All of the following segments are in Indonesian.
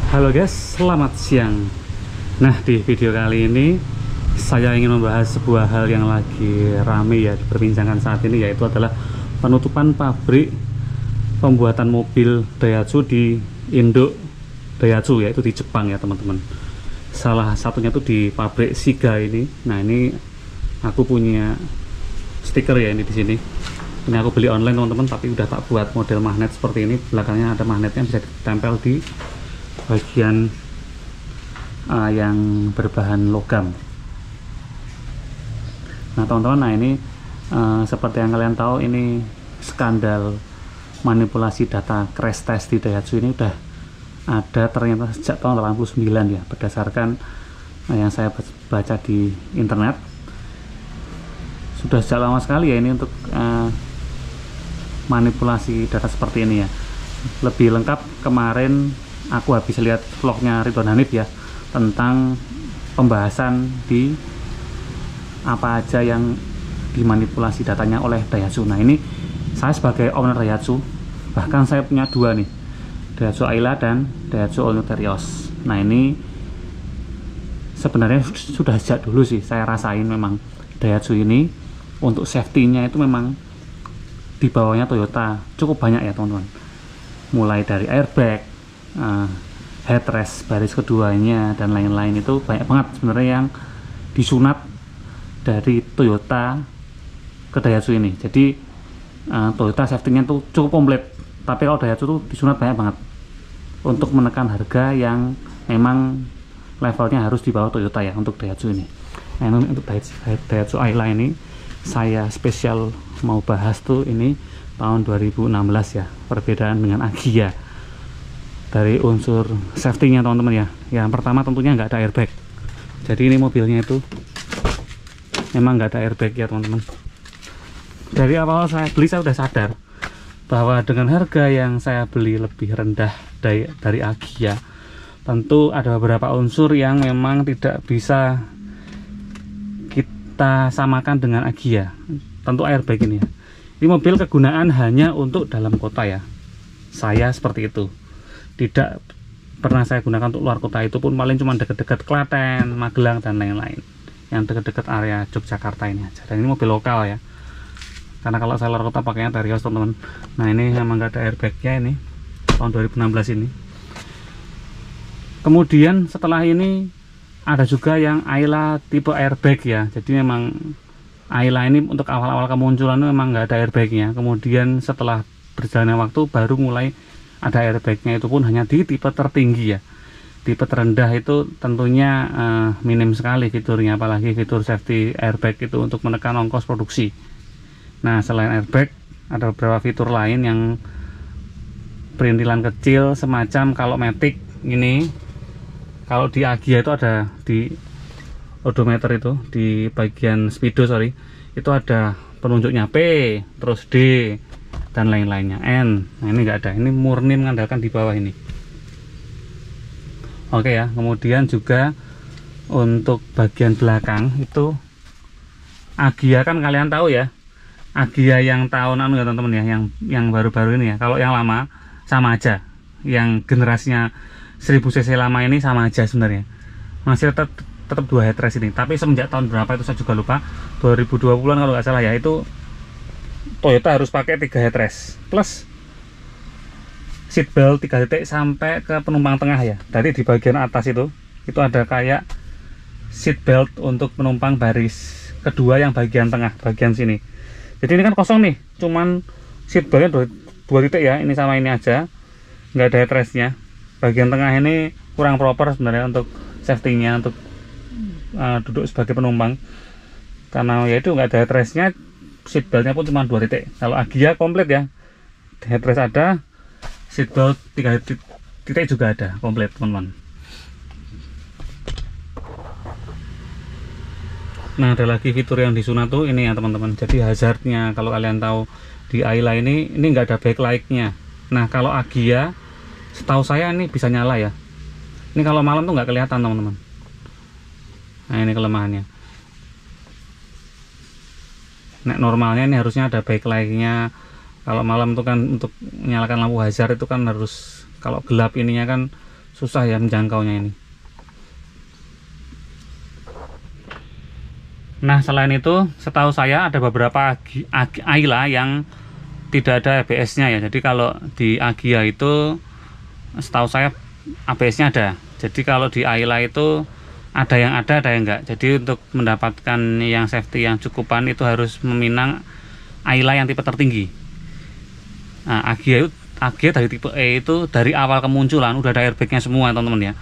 Halo guys, selamat siang. Nah, di video kali ini saya ingin membahas sebuah hal yang lagi rame ya diperbincangkan saat ini, yaitu adalah penutupan pabrik pembuatan mobil Daihatsu di Indo Daihatsu, yaitu di Jepang ya teman-teman. Salah satunya tuh di pabrik Shiga ini. Nah, ini aku punya stiker ya ini di sini. Ini aku beli online teman-teman, tapi udah tak buat model magnet seperti ini. Belakangnya ada magnetnya, bisa ditempel di bagian yang berbahan logam. Nah teman-teman, nah ini seperti yang kalian tahu, ini skandal manipulasi data crash test di Daihatsu ini udah ada ternyata sejak tahun 89 ya, berdasarkan yang saya baca di internet. Sudah sejak lama sekali ya ini untuk manipulasi data seperti ini ya. Lebih lengkap kemarin aku habis lihat vlognya Ridwan Hanif ya, tentang pembahasan di apa aja yang dimanipulasi datanya oleh Daihatsu. Nah ini saya sebagai owner Daihatsu, bahkan saya punya dua nih, Daihatsu Ayla dan Daihatsu All New Terios. Nah ini sebenarnya sudah sejak dulu sih saya rasain memang Daihatsu ini untuk safety-nya itu memang di bawahnya Toyota cukup banyak ya teman-teman. Mulai dari airbag, headrest baris keduanya dan lain-lain, itu banyak banget sebenarnya yang disunat dari Toyota ke Daihatsu ini. Jadi Toyota safety-nya tuh cukup komplit, tapi kalau Daihatsu tuh disunat banyak banget untuk menekan harga yang memang levelnya harus di bawah Toyota ya untuk Daihatsu ini. Nah ini untuk Daihatsu Ayla ini saya spesial mau bahas tuh ini tahun 2016 ya, perbedaan dengan Agya dari unsur safety-nya teman-teman ya. Yang pertama tentunya nggak ada airbag. Jadi ini mobilnya itu memang nggak ada airbag ya teman-teman. Dari awal saya beli saya udah sadar bahwa dengan harga yang saya beli lebih rendah dari Agya, tentu ada beberapa unsur yang memang tidak bisa kita samakan dengan Agya. Tentu airbag ini ya. Ini mobil kegunaan hanya untuk dalam kota ya, saya seperti itu. Tidak pernah saya gunakan untuk luar kota, itu pun paling cuma dekat-dekat Klaten, Magelang dan lain-lain, yang dekat-dekat area Yogyakarta ini aja. Dan ini mobil lokal ya, karena kalau saya luar kota pakainya Terios teman-teman. Nah ini memang nggak ada airbagnya, ini tahun 2016 ini. Kemudian setelah ini ada juga yang Ayla tipe airbag ya. Jadi memang Ayla ini untuk awal-awal kemunculan memang nggak ada airbagnya. Kemudian setelah berjalannya waktu baru mulai ada airbagnya, itu pun hanya di tipe tertinggi ya. Tipe terendah itu tentunya minim sekali fiturnya, apalagi fitur safety airbag itu untuk menekan ongkos produksi. Nah selain airbag ada beberapa fitur lain yang perintilan kecil, semacam kalau Matic ini, kalau di Agya itu ada di odometer, itu di bagian speedo itu ada penunjuknya P, terus D dan lain-lainnya, N. Nah ini enggak ada, ini murni mengandalkan di bawah ini. Oke ya, kemudian juga untuk bagian belakang itu Agya kan kalian tahu ya, Agya yang tahun ya teman-teman ya, yang baru-baru ini ya. Kalau yang lama sama aja, yang generasinya 1000 cc lama ini sama aja sebenarnya, masih tetap dua headrest ini. Tapi semenjak tahun berapa itu saya juga lupa, 2020-an kalau nggak salah ya, itu Toyota harus pakai 3 headrest plus seat belt 3 titik sampai ke penumpang tengah ya. Dari di bagian atas itu ada kayak seat belt untuk penumpang baris kedua yang bagian tengah, bagian sini. Jadi ini kan kosong nih, cuman seat beltnya 2 titik ya, ini sama ini aja, nggak ada headrestnya. Bagian tengah ini kurang proper sebenarnya untuk safety-nya, untuk duduk sebagai penumpang, karena ya itu nggak ada headrestnya. Seatbeltnya pun cuma 2 titik. Kalau Agya komplit ya, headrest ada, seatbelt 3 titik juga ada, komplit teman-teman. Nah ada lagi fitur yang disunat tuh ini ya teman-teman. Jadi hazardnya kalau kalian tahu di Ayla ini nggak ada backlight-nya. Nah kalau Agya setahu saya ini bisa nyala ya. Ini kalau malam tuh nggak kelihatan teman-teman. Nah ini kelemahannya. Nah normalnya ini harusnya ada backlight-nya. Kalau malam itu kan untuk menyalakan lampu hazard itu kan harus, kalau gelap ininya kan susah ya menjangkaunya ini. Nah, selain itu setahu saya ada beberapa Ayla yang tidak ada ABS-nya ya. Jadi kalau di Agia itu setahu saya ABS-nya ada. Jadi kalau di Ayla itu ada yang yang enggak. Jadi untuk mendapatkan yang safety yang cukupan itu harus meminang Ayla yang tipe tertinggi. Nah, Agia dari tipe E itu dari awal kemunculan udah ada airbagnya semua teman-teman ya.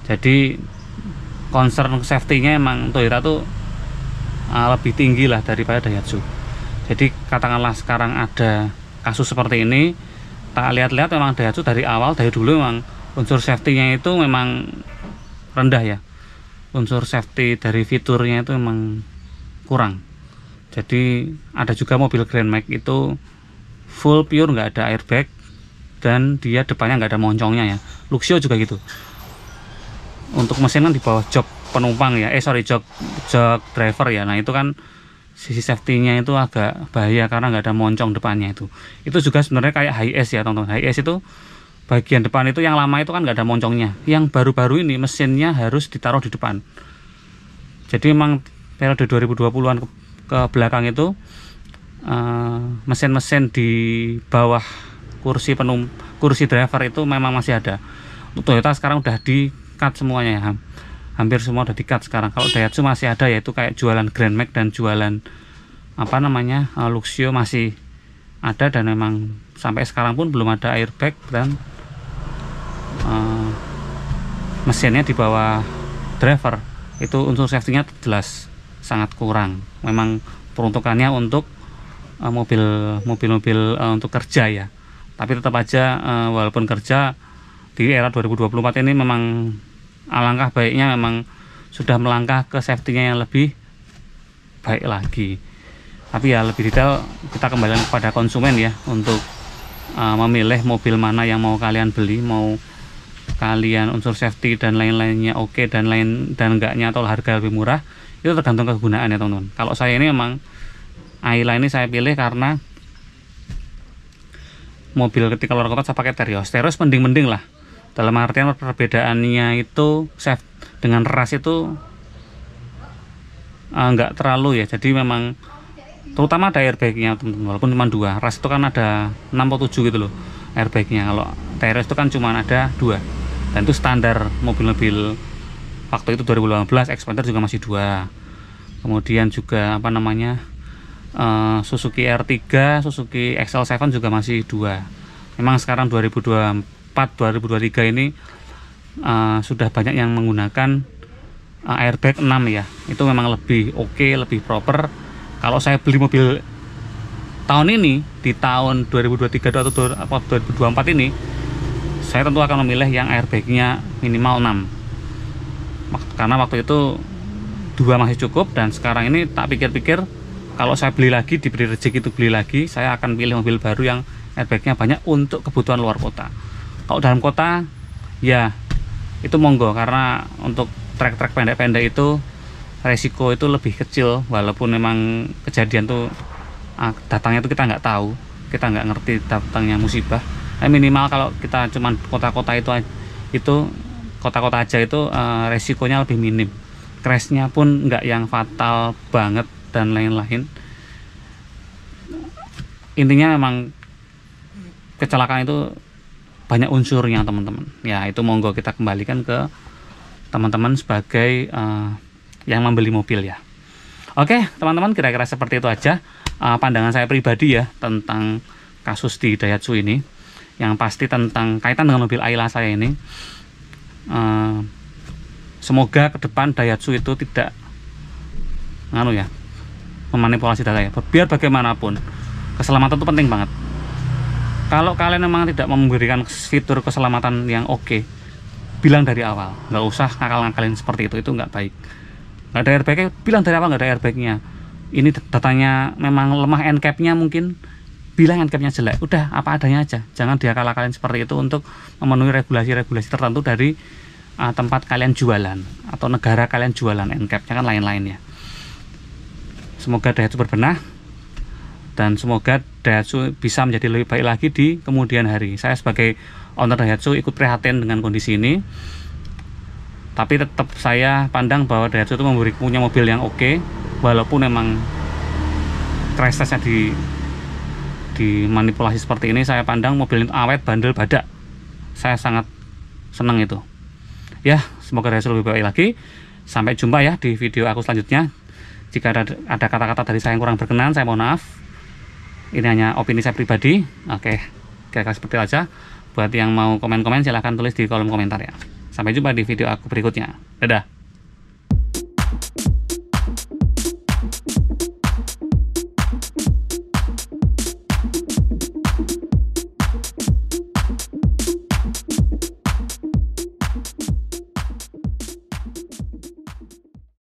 Jadi concern safety-nya emang Toyota tuh lebih tinggi lah daripada Daihatsu. Jadi katakanlah sekarang ada kasus seperti ini, tak lihat-lihat memang Daihatsu dari awal, dari dulu memang unsur safety-nya itu memang rendah ya. Unsur safety dari fiturnya itu memang kurang. Jadi ada juga mobil Grand Max itu full pure nggak ada airbag dan dia depannya nggak ada moncongnya ya. Luxio juga gitu. Untuk mesin kan di bawah jok penumpang ya, jok driver ya. Nah itu kan sisi safety-nya itu agak bahaya karena nggak ada moncong depannya itu juga sebenarnya kayak Hiace ya teman-teman. Hiace itu bagian depan itu yang lama itu kan nggak ada moncongnya, yang baru-baru ini mesinnya harus ditaruh di depan. Jadi memang periode 2020-an ke belakang itu mesin-mesin di bawah kursi driver itu memang masih ada. Untuk Toyota sekarang udah di cut semuanya ya, hampir semua udah di cut sekarang. Kalau Daihatsu masih ada, yaitu kayak jualan Grand Max dan jualan Luxio masih ada, dan memang sampai sekarang pun belum ada airbag dan mesinnya di bawah driver. Itu unsur safety-nya jelas sangat kurang. Memang peruntukannya untuk mobil-mobil untuk kerja ya, tapi tetap aja walaupun kerja di era 2024 ini memang alangkah baiknya memang sudah melangkah ke safety-nya yang lebih baik lagi. Tapi ya lebih detail kita kembali kepada konsumen ya, untuk memilih mobil mana yang mau kalian beli, mau kalian unsur safety dan lain-lainnya oke dan enggaknya atau harga lebih murah, itu tergantung kegunaan ya teman-teman. Kalau saya ini memang Ayla ini saya pilih karena mobil ketika luar kota saya pakai Terios mending lah. Dalam artian perbedaannya itu dengan ras itu enggak terlalu ya. Jadi memang terutama ada airbagnya teman-teman, walaupun cuma 2. Ras itu kan ada 6 atau 7 gitu loh airbagnya. Kalau Terios itu kan cuma ada 2, dan itu standar mobil-mobil waktu itu 2018. Xpander juga masih 2. Kemudian juga Suzuki R3, Suzuki XL7 juga masih 2. Memang sekarang 2023 ini sudah banyak yang menggunakan airbag 6 ya. Itu memang lebih oke, lebih proper. Kalau saya beli mobil tahun ini, di tahun 2023 atau 2024 ini, saya tentu akan memilih yang airbagnya minimal 6, karena waktu itu 2 masih cukup. Dan sekarang ini tak pikir-pikir, kalau saya beli lagi, diberi rezeki itu beli lagi, saya akan pilih mobil baru yang airbagnya banyak untuk kebutuhan luar kota. Kalau dalam kota ya itu monggo, karena untuk trek-trek pendek-pendek itu resiko itu lebih kecil, walaupun memang kejadian tuh datangnya itu kita nggak tahu, kita nggak ngerti datangnya musibah. Minimal kalau kita cuman kota-kota itu kota-kota aja itu resikonya lebih minim, crashnya pun nggak yang fatal banget dan lain-lain. Intinya memang kecelakaan itu banyak unsurnya teman-teman ya. Itu monggo kita kembalikan ke teman-teman sebagai yang membeli mobil ya. Oke teman-teman, kira-kira seperti itu aja pandangan saya pribadi ya tentang kasus di Daihatsu ini. Yang pasti tentang kaitan dengan mobil Ayla saya ini, semoga ke depan Daihatsu itu tidak memanipulasi data ya. Biar bagaimanapun keselamatan itu penting banget. Kalau kalian memang tidak memberikan fitur keselamatan yang oke, bilang dari awal, nggak usah ngakal-ngakalin seperti itu nggak baik. Nggak ada airbagnya, bilang dari awal nggak ada airbagnya. Ini datanya memang lemah, NCAP-nya mungkin, bilang NCAP-nya jelek, udah apa adanya aja. Jangan diakal-akalin seperti itu untuk memenuhi regulasi-regulasi tertentu dari tempat kalian jualan atau negara kalian jualan. NCAP-nya kan lain-lain ya. Semoga Daihatsu berbenah, dan semoga Daihatsu bisa menjadi lebih baik lagi di kemudian hari. Saya sebagai owner Daihatsu ikut prihatin dengan kondisi ini. Tapi tetap saya pandang bahwa Daihatsu itu punya mobil yang oke, walaupun memang crash testnya dimanipulasi seperti ini. Saya pandang mobil itu awet, bandel, badak. Saya sangat senang itu. Ya, semoga Daihatsu lebih baik lagi. Sampai jumpa ya di video aku selanjutnya. Jika ada kata-kata dari saya yang kurang berkenan, saya mohon maaf. Ini hanya opini saya pribadi. Oke, kira-kira seperti itu aja. Buat yang mau komen-komen silahkan tulis di kolom komentar ya. Sampai jumpa di video aku berikutnya. Dadah.